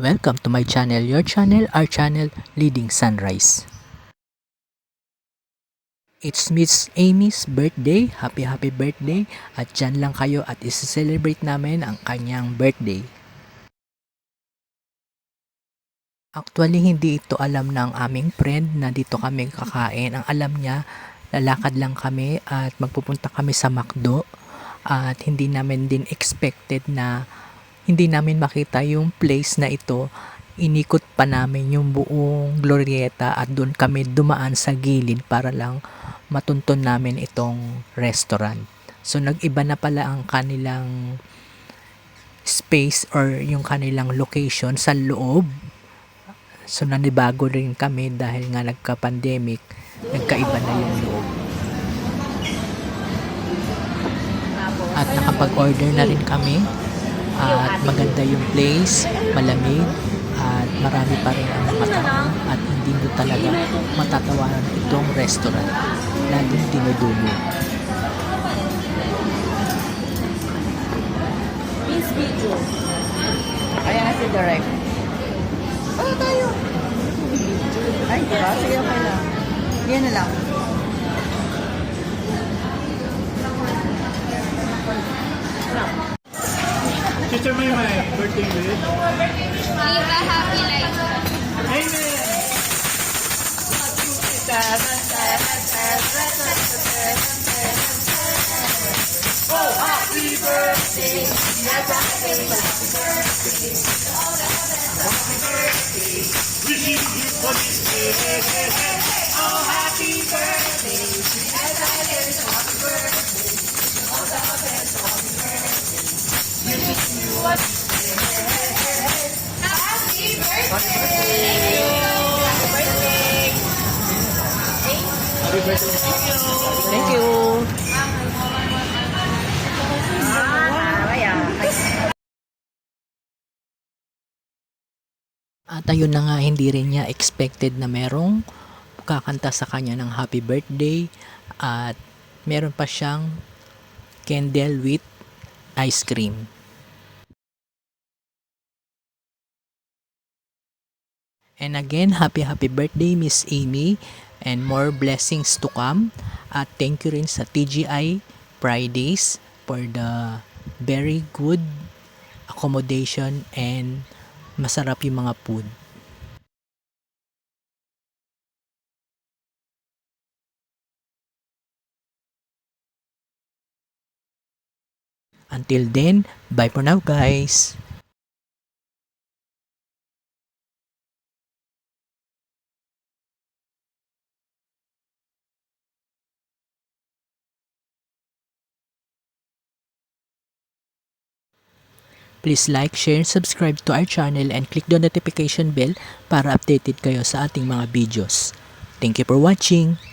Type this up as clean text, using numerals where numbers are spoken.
Welcome to my channel, your channel, our channel, Leading Sunrise. It's Miss Amy's birthday. Happy birthday. At dyan lang kayo at isi-celebrate namin ang kanyang birthday. Actually, hindi ito alam ng aming friend na dito kami kakain. Ang alam niya, lalakad lang kami at magpupunta kami sa McDo. At hindi namin din expected na hindi namin makita yung place na ito. Inikot pa namin yung buong Glorieta at doon kami dumaan sa gilid para lang matunton namin itong restaurant. So nag-iba na pala ang kanilang space or yung kanilang location sa loob. So nanibago rin kami dahil nga nagka-pandemic, nagkaiba na yung loob. At nakapag-order na rin kami. At maganda yung place, malamig, at marami pa rin ang mga tao at hindi mo talaga matatawanan itong restaurant. Laging dinudulo. Miss Video. Ayan na si Direct. Ano tayo? Ay, diba? Sige, okay lang. Yan na lang. Teacher May birthday wish. Live a happy life. Amen. Oh, happy birthday. Yes, happy birthday. Happy birthday. Wishing you for this day. Oh, happy birthday. Yes, happy birthday. All the best, happy birthday. Wishing you a Happy birthday! happy birthday. Thank you. At ayun na nga, hindi rin niya expected na merong kakanta sa kanya ng happy birthday. At meron pa siyang candle with ice cream. And again, happy birthday Miss Amy and more blessings to come. At thank you rin sa TGI Fridays for the very good accommodation and masarap yung mga food. Until then, bye for now guys. Please like, share, and subscribe to our channel and click the notification bell para updated kayo sa ating mga videos. Thank you for watching!